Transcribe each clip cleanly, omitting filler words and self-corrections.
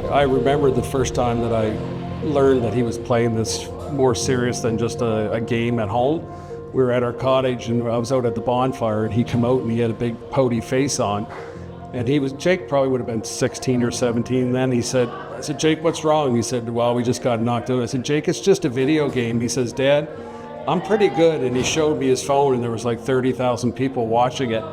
I remember the first time that I learned that he was playing this more serious than just a game at home. We were at our cottage and I was out at the bonfire and he come out and he had a big pouty face on. And Jake probably would have been 16 or 17 then. I said, Jake, what's wrong? He said, well, we just got knocked out. I said, Jake, it's just a video game. He says, Dad, I'm pretty good. And he showed me his phone and there was like 30,000 people watching it.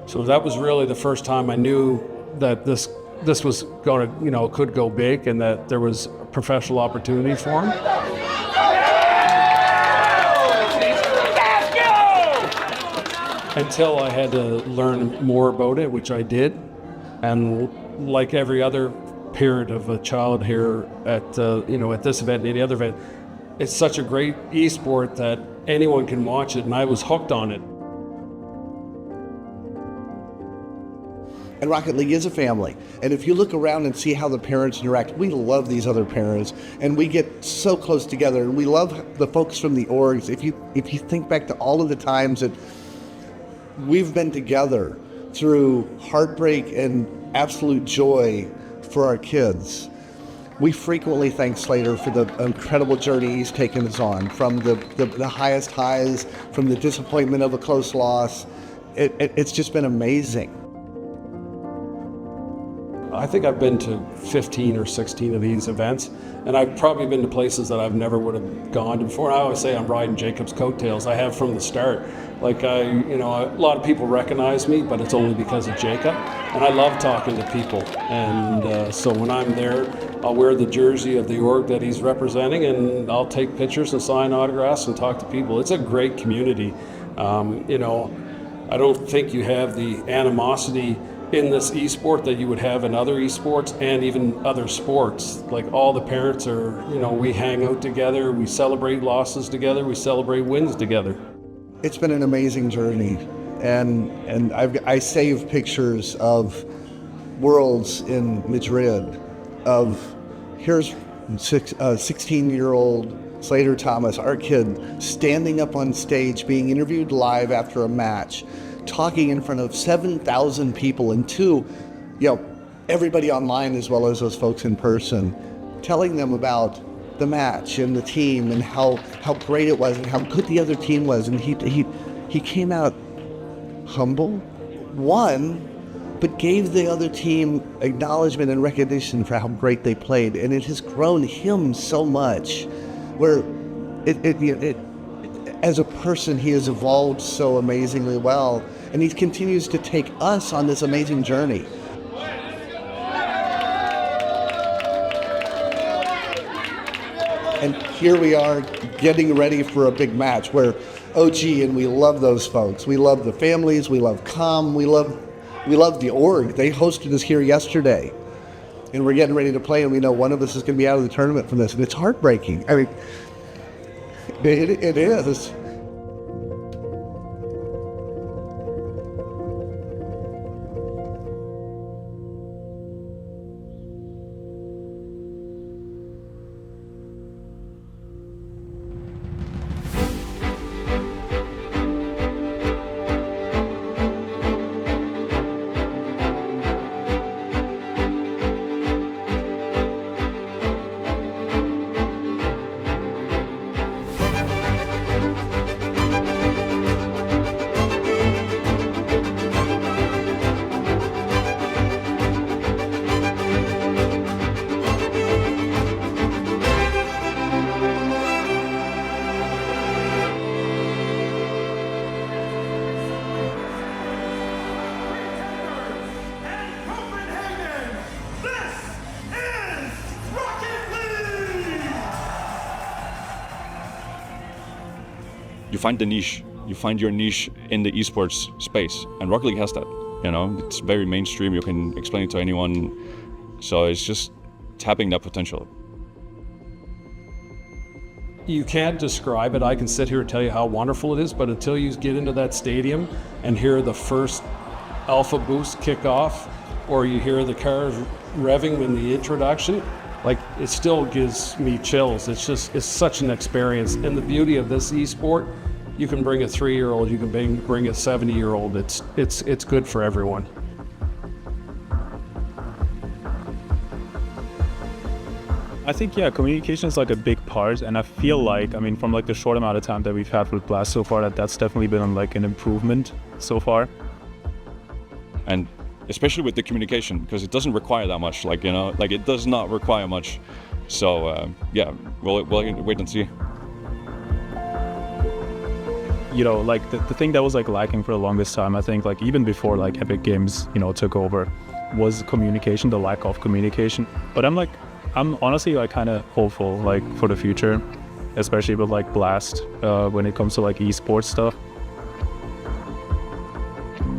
So that was really the first time I knew that this was going to, could go big and that there was a professional opportunity for him. Until I had to learn more about it, which I did. And like every other parent of a child here at this event and any other event, it's such a great esport that anyone can watch it, and I was hooked on it. And Rocket League is a family. And if you look around and see how the parents interact, we love these other parents and we get so close together and we love the folks from the orgs. If you think back to all of the times that we've been together through heartbreak and absolute joy for our kids, we frequently thank Slater for the incredible journey he's taken us on, from the highest highs, from the disappointment of a close loss. It's just been amazing. I think I've been to 15 or 16 of these events, and I've probably been to places that I've never would have gone to before. I always say I'm riding Jacob's coattails. I have from the start. Like a lot of people recognize me, but it's only because of Jacob. And I love talking to people. And so when I'm there, I'll wear the jersey of the org that he's representing, and I'll take pictures and sign autographs and talk to people. It's a great community. I don't think you have the animosity in this esport that you would have in other esports and even other sports. Like all the parents are, we hang out together, we celebrate losses together, we celebrate wins together. It's been an amazing journey, and I save pictures of Worlds in Madrid of here's 16-year-old Slater Thomas, our kid, standing up on stage, being interviewed live after a match, talking in front of 7,000 people, and everybody online as well as those folks in person, telling them about the match and the team and how great it was and how good the other team was. And he came out humble, won, but gave the other team acknowledgement and recognition for how great they played. And it has grown him so much, where it as a person, he has evolved so amazingly well, and he continues to take us on this amazing journey. And here we are getting ready for a big match where OG, and we love those folks. We love the families, we love COM, we love the org. They hosted us here yesterday, and we're getting ready to play, and we know one of us is going to be out of the tournament from this, and it's heartbreaking. I mean, it is. You find the niche, you find your niche in the esports space, and Rocket League has that. It's very mainstream, you can explain it to anyone, so it's just tapping that potential. You can't describe it. I can sit here and tell you how wonderful it is, but until you get into that stadium and hear the first alpha boost kick off, or you hear the cars revving in the introduction, it still gives me chills. It's such an experience. And the beauty of this esport, you can bring a 3-year-old, you can bring a 70-year-old. It's good for everyone. I think, yeah, communication is like a big part, and I feel like, I mean, from like the short amount of time that we've had with Blast so far, that's definitely been like an improvement so far. And especially with the communication, because it doesn't require that much, like, you know, like it does not require much. So yeah, we'll wait and see. You know, like the thing that was like lacking for the longest time, I think, like even before like Epic Games, you know, took over, was communication, the lack of communication. But I'm honestly like kind of hopeful like for the future, especially with like Blast when it comes to like esports stuff.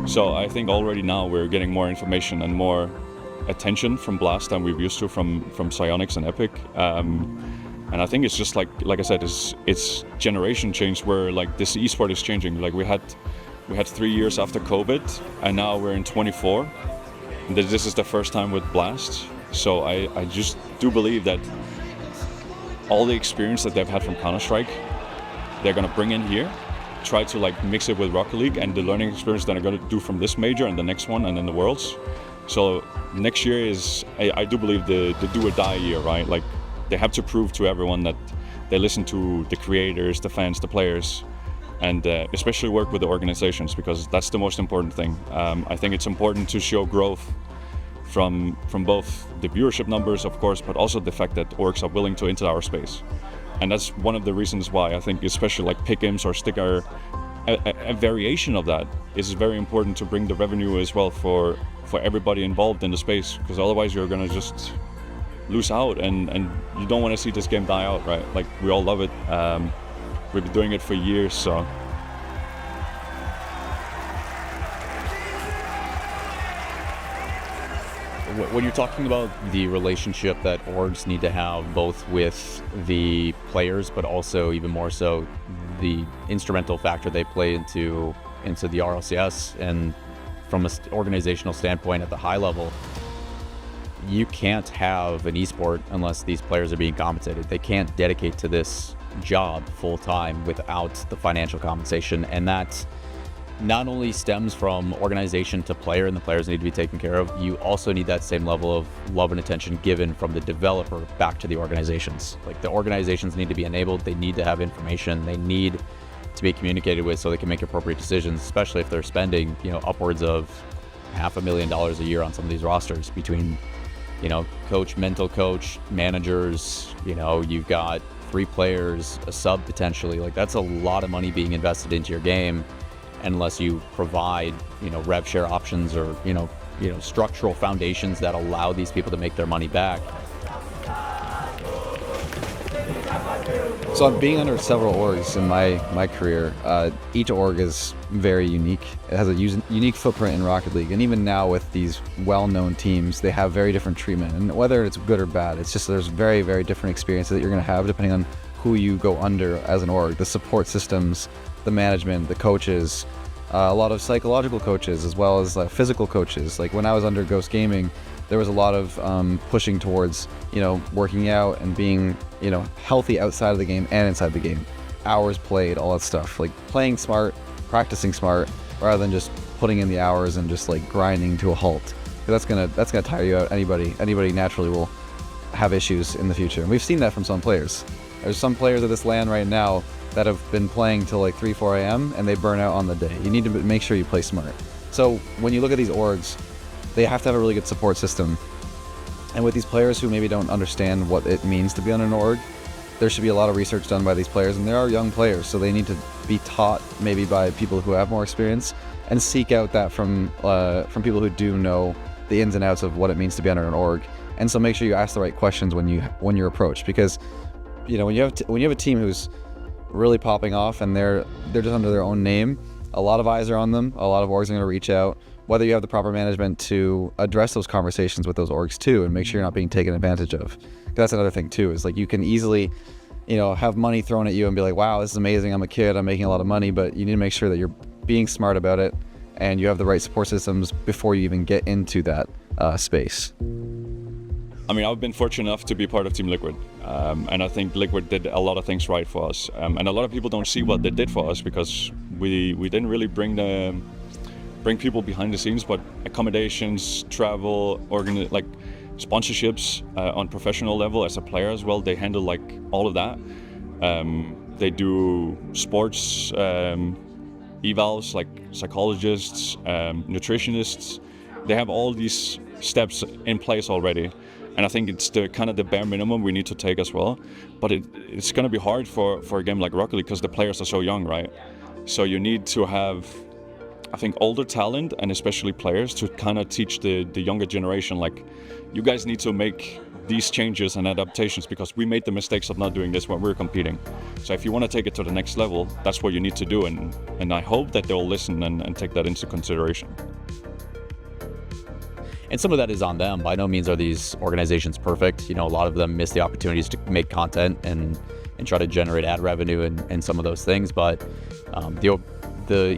So I think already now we're getting more information and more attention from Blast than we've used to from Psyonix and Epic. And I think it's just like I said, it's generation change where like this esport is changing. Like we had 3 years after COVID, and now we're in 24. And this is the first time with Blast. So I just do believe that all the experience that they've had from Counter-Strike, they're gonna bring in here, try to like mix it with Rocket League and the learning experience that they're gonna do from this major and the next one and then the Worlds. So next year is, I do believe the do or die year, right? Like they have to prove to everyone that they listen to the creators, the fans, the players, and especially work with the organizations, because that's the most important thing. I think it's important to show growth from both the viewership numbers, of course, but also the fact that orgs are willing to enter our space. And that's one of the reasons why I think especially like pick-ims or stick are a variation of that is very important to bring the revenue as well for everybody involved in the space, because otherwise you're gonna just lose out and you don't want to see this game die out, right? Like we all love it. We've been doing it for years, so. When you're talking about the relationship that orgs need to have both with the players, but also even more so the instrumental factor they play into the RLCS, and from an organizational standpoint at the high level, you can't have an esport unless these players are being compensated. They can't dedicate to this job full time without the financial compensation, and that not only stems from organization to player, and the players need to be taken care of, you also need that same level of love and attention given from the developer back to the organizations. Like the organizations need to be enabled, they need to have information, they need to be communicated with so they can make appropriate decisions, especially if they're spending, you know, upwards of $500,000 a year on some of these rosters between, you know, coach, mental coach, managers, you know, you've got 3 players, a sub potentially. Like that's a lot of money being invested into your game, unless you provide, you know, rev share options or, you know, structural foundations that allow these people to make their money back. So I'm being under several orgs in my career. Each org is very unique. It has a unique footprint in Rocket League, and even now with these well-known teams, they have very different treatment. And whether it's good or bad, it's just there's very, very different experiences that you're going to have depending on who you go under as an org. The support systems, the management, the coaches, a lot of psychological coaches as well as physical coaches. Like when I was under Ghost Gaming, there was a lot of pushing towards, you know, working out and being, you know, healthy outside of the game and inside the game. Hours played, all that stuff. Like playing smart, practicing smart, rather than just putting in the hours and just like grinding to a halt. That's gonna tire you out. Anybody naturally will have issues in the future. And we've seen that from some players. There's some players at this LAN right now that have been playing till like 3, 4 a.m. and they burn out on the day. You need to make sure you play smart. So when you look at these orgs, they have to have a really good support system. And with these players who maybe don't understand what it means to be on an org, there should be a lot of research done by these players, and there are young players, so they need to be taught maybe by people who have more experience, and seek out that from people who do know the ins and outs of what it means to be under an org. And so make sure you ask the right questions when you're approached, because you know when you have a team who's really popping off and they're just under their own name, a lot of eyes are on them, a lot of orgs are going to reach out, whether you have the proper management to address those conversations with those orgs too, and make sure you're not being taken advantage of. That's another thing too, is like you can easily, you know, have money thrown at you and be like, wow, this is amazing, I'm a kid, I'm making a lot of money, but you need to make sure that you're being smart about it and you have the right support systems before you even get into that space. I mean, I've been fortunate enough to be part of Team Liquid, and I think Liquid did a lot of things right for us. And a lot of people don't see what they did for us because we didn't really bring people behind the scenes, but accommodations, travel, sponsorships on professional level as a player as well. They handle like all of that. They do sports evals like psychologists, nutritionists. They have all these steps in place already. And I think it's the kind of the bare minimum we need to take as well. But it's going to be hard for a game like Rocket League because the players are so young, right? So you need to have, I think, older talent and especially players to kind of teach the younger generation, like, you guys need to make these changes and adaptations because we made the mistakes of not doing this when we're competing. So if you want to take it to the next level, that's what you need to do. And I hope that they'll listen and take that into consideration. And some of that is on them. By no means are these organizations perfect. You know, a lot of them miss the opportunities to make content and try to generate ad revenue and some of those things. But the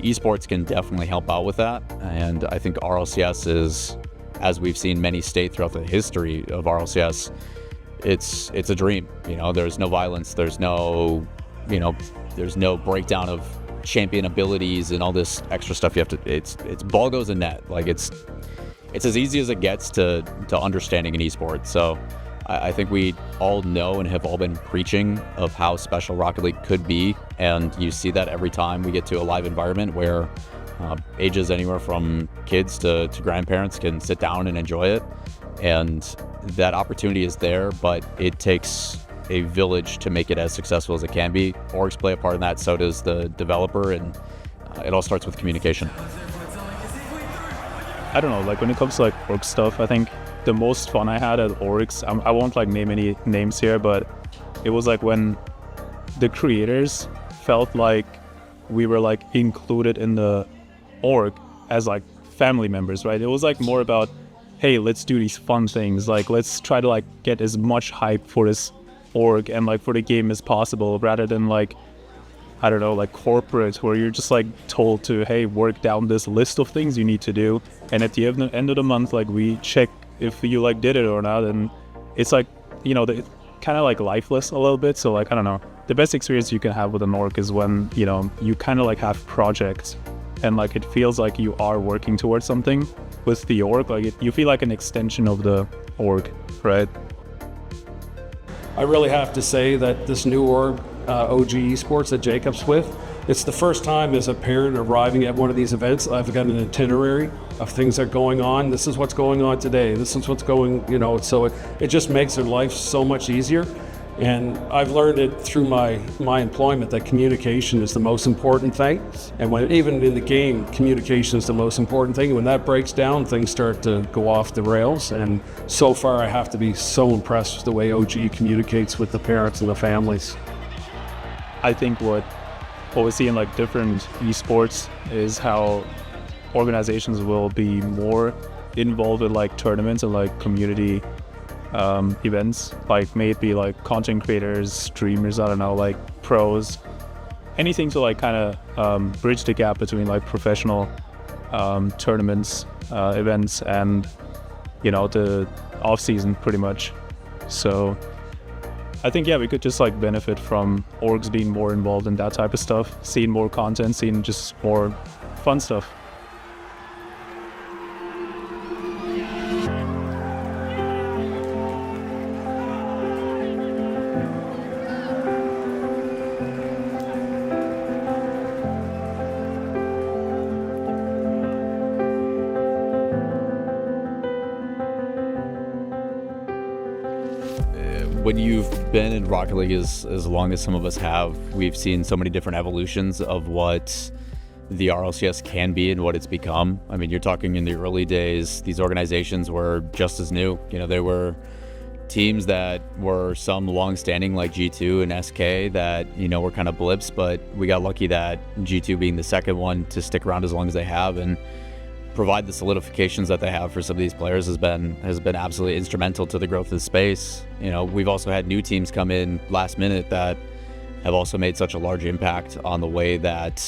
esports can definitely help out with that. And I think RLCS is, as we've seen many state throughout the history of RLCS, it's a dream. You know, there's no violence, there's no breakdown of champion abilities and all this extra stuff you have to. It's ball goes in net. Like it's as easy as it gets to understanding an esport. So I think we all know and have all been preaching of how special Rocket League could be, and you see that every time we get to a live environment where ages anywhere from kids to grandparents can sit down and enjoy it. And that opportunity is there, but it takes a village to make it as successful as it can be. Orgs play a part in that, so does the developer, and it all starts with communication. I don't know, like when it comes to like org stuff, I think the most fun I had at orgs, I won't like name any names here, but it was like when the creators felt like we were like included in the org as like family members, right? It was like more about, hey, let's do these fun things, like let's try to like get as much hype for this org and like for the game as possible, rather than like, I don't know, like corporate, where you're just like told to, hey, work down this list of things you need to do, and at the end of the month, like we check if you like did it or not. And it's like, you know, it's kind of like lifeless a little bit. So like, I don't know, the best experience you can have with an org is when, you know, you kind of like have projects and like it feels like you are working towards something with the org. Like you feel like an extension of the org, right? I really have to say that this new org, OG Esports that Jacob's with, it's the first time as a parent arriving at one of these events, I've got an itinerary of things that are going on. This is what's going on today. This is what's going, you know, so it just makes their life so much easier. And I've learned it through my employment that communication is the most important thing. And when even in the game, communication is the most important thing. When that breaks down, things start to go off the rails. And so far, I have to be so impressed with the way OG communicates with the parents and the families. I think what we see in like different esports is how organizations will be more involved in like tournaments and like community events, like may it be like content creators, streamers, I don't know, like pros, anything to like kind of bridge the gap between like professional tournaments, events, and, you know, the off season pretty much. So I think, yeah, we could just like benefit from orgs being more involved in that type of stuff, seeing more content, seeing just more fun stuff. When you've been in Rocket League as long as some of us have, we've seen so many different evolutions of what the RLCS can be and what it's become. I mean, you're talking in the early days, these organizations were just as new. You know, there were teams that were some long-standing like G2 and SK that, you know, were kind of blips, but we got lucky that G2 being the second one to stick around as long as they have and provide the solidifications that they have for some of these players has been absolutely instrumental to the growth of the space. You know, we've also had new teams come in last minute that have also made such a large impact on the way that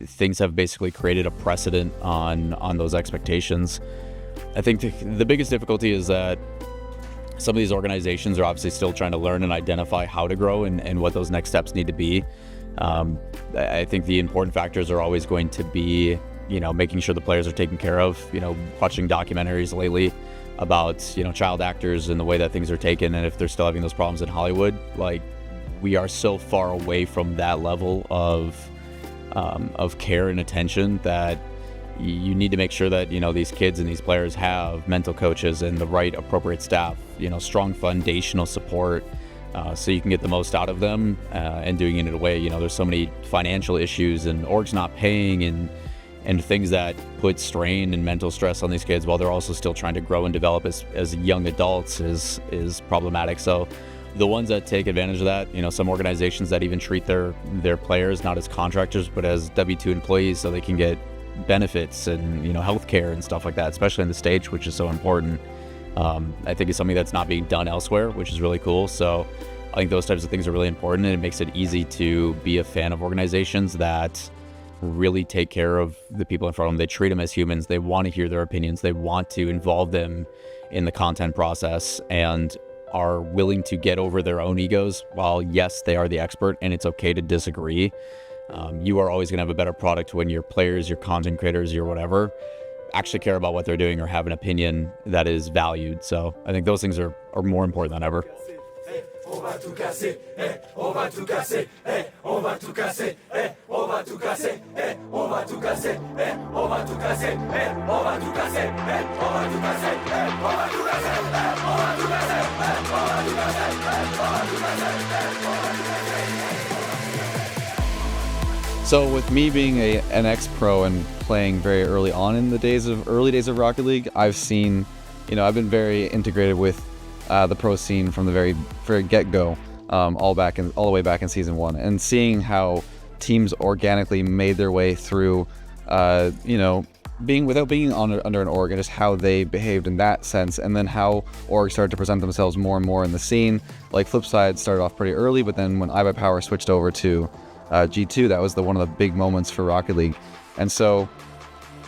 things have basically created a precedent on those expectations. I think the biggest difficulty is that some of these organizations are obviously still trying to learn and identify how to grow and what those next steps need to be. I think the important factors are always going to be, you know, making sure the players are taken care of. You know, watching documentaries lately about, you know, child actors and the way that things are taken, and if they're still having those problems in Hollywood. Like, we are so far away from that level of care and attention that you need to make sure that, you know, these kids and these players have mental coaches and the right appropriate staff, you know, strong foundational support, so you can get the most out of them, and doing it in a way, you know, there's so many financial issues and orgs not paying and things that put strain and mental stress on these kids while they're also still trying to grow and develop as young adults is problematic. So the ones that take advantage of that, you know, some organizations that even treat their players not as contractors but as W-2 employees so they can get benefits and, you know, healthcare and stuff like that, especially in the States, which is so important. I think it's something that's not being done elsewhere, which is really cool. So I think those types of things are really important, and it makes it easy to be a fan of organizations that really take care of the people in front of them. They treat them as humans. They want to hear their opinions. They want to involve them in the content process and are willing to get over their own egos. While yes, they are the expert and it's okay to disagree, you are always going to have a better product when your players, your content creators, your whatever, actually care about what they're doing or have an opinion that is valued. So I think those things are more important than ever. On va tout casser, on va tout casser, on va tout casser, on va tout casser, on va tout casser, on va tout casser, on va tout casser, on va tout casser, on va tout casser, on va tout casser, on va tout casser, on va tout casser. So with me being an ex-pro and playing very early on in the early days of Rocket League, I've seen, you know, I've been very integrated with the pro scene from the very get-go, all the way back in season 1, and seeing how teams organically made their way through, you know, without being under an org, and just how they behaved in that sense, and then how orgs started to present themselves more and more in the scene. Like Flipside started off pretty early, but then when iBuyPower switched over to G2, that was one of the big moments for Rocket League. And so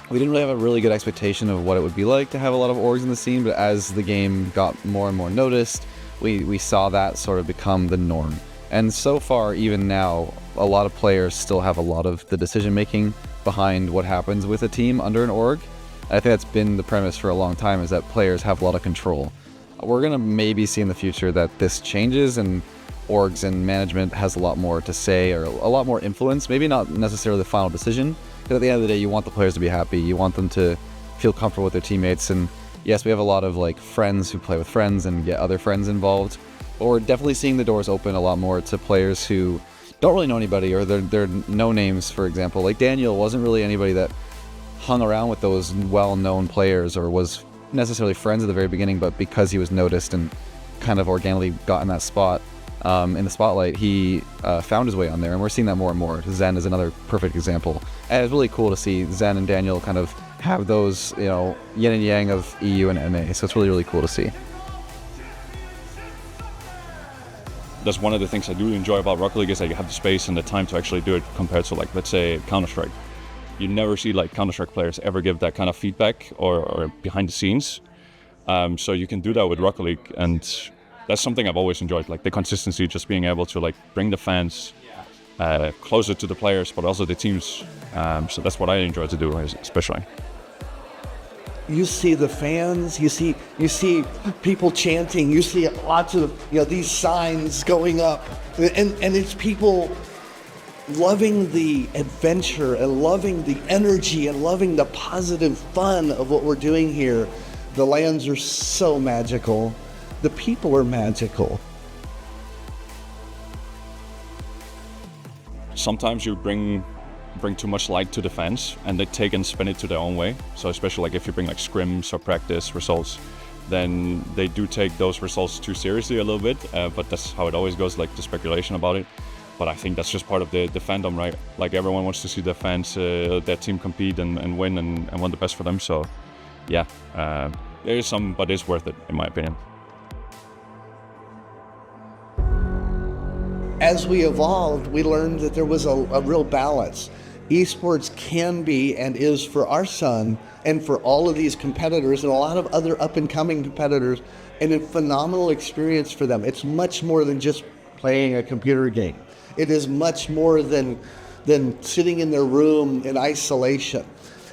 we didn't really have a really good expectation of what it would be like to have a lot of orgs in the scene, but as the game got more and more noticed, we saw that sort of become the norm. And so far, even now, a lot of players still have a lot of the decision-making behind what happens with a team under an org. I think that's been the premise for a long time, is that players have a lot of control. We're going to maybe see in the future that this changes and orgs and management has a lot more to say, or a lot more influence, maybe not necessarily the final decision, because at the end of the day, you want the players to be happy, you want them to feel comfortable with their teammates. And yes, we have a lot of like friends who play with friends and get other friends involved, but we're definitely seeing the doors open a lot more to players who don't really know anybody, or they're no names. For example, like Daniel wasn't really anybody that hung around with those well-known players or was necessarily friends at the very beginning, but because he was noticed and kind of organically got in that spot, in the spotlight, he found his way on there, and we're seeing that more and more. Zen is another perfect example, and it's really cool to see Zen and Daniel kind of have those, you know, yin and yang of EU and NA, so it's really, really cool to see. That's one of the things I do enjoy about Rocket League, is that you have the space and the time to actually do it, compared to, like, let's say Counter-Strike. You never see like Counter-Strike players ever give that kind of feedback or behind the scenes, so you can do that with Rocket League, and that's something I've always enjoyed, like the consistency, just being able to like bring the fans closer to the players, but also the teams. So that's what I enjoy to do, especially. You see the fans, you see people chanting, you see lots of, you know, these signs going up, and it's people loving the adventure and loving the energy and loving the positive fun of what we're doing here. The lands are so magical. The people are magical. Sometimes you bring too much light to the fans, and they take and spin it to their own way. So especially like if you bring like scrims or practice results, then they do take those results too seriously a little bit. But that's how it always goes, like the speculation about it. But I think that's just part of the fandom, right? Like everyone wants to see their fans, their team compete and win and want the best for them. So yeah, there is some, but it's worth it in my opinion. As we evolved, we learned that there was a real balance. Esports can be and is for our son and for all of these competitors and a lot of other up-and-coming competitors, and a phenomenal experience for them. It's much more than just playing a computer game. It is much more than sitting in their room in isolation.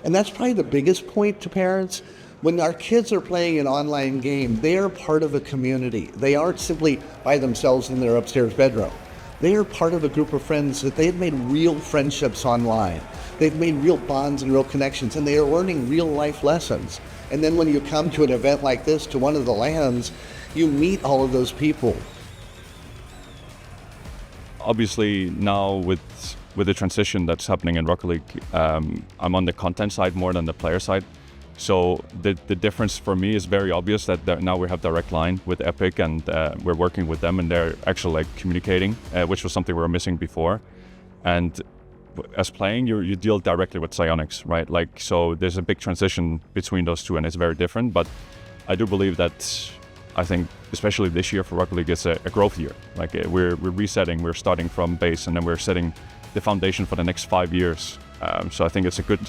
And that's probably the biggest point to parents. When our kids are playing an online game, they are part of a community. They aren't simply by themselves in their upstairs bedroom. They are part of a group of friends that they've made real friendships online. They've made real bonds and real connections, and they are learning real life lessons. And then when you come to an event like this, to one of the LANs, you meet all of those people. Obviously now with the transition that's happening in Rocket League, I'm on the content side more than the player side. So the difference for me is very obvious that now we have direct line with Epic, and we're working with them, and they're actually like communicating, which was something we were missing before. And as playing, you deal directly with Psyonix, right? Like, so there's a big transition between those two, and it's very different. But I do believe that, I think, especially this year for Rocket League, it's a growth year. Like we're resetting, we're starting from base, and then we're setting the foundation for the next 5 years. So I think it's a good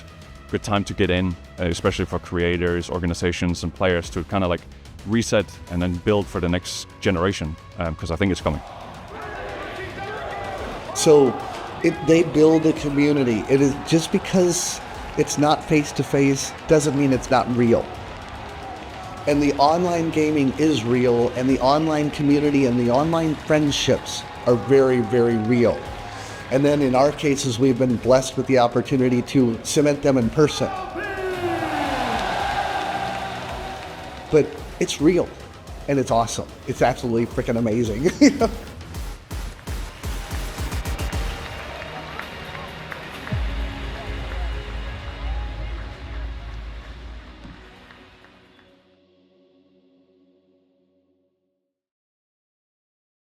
time to get in, especially for creators, organizations, and players to kind of like reset and then build for the next generation, because I think it's coming. So they build a community. It is just because it's not face-to-face doesn't mean it's not real. And the online gaming is real, and the online community and the online friendships are very, very real. And then in our cases, we've been blessed with the opportunity to cement them in person. But it's real, and it's awesome. It's absolutely freaking amazing.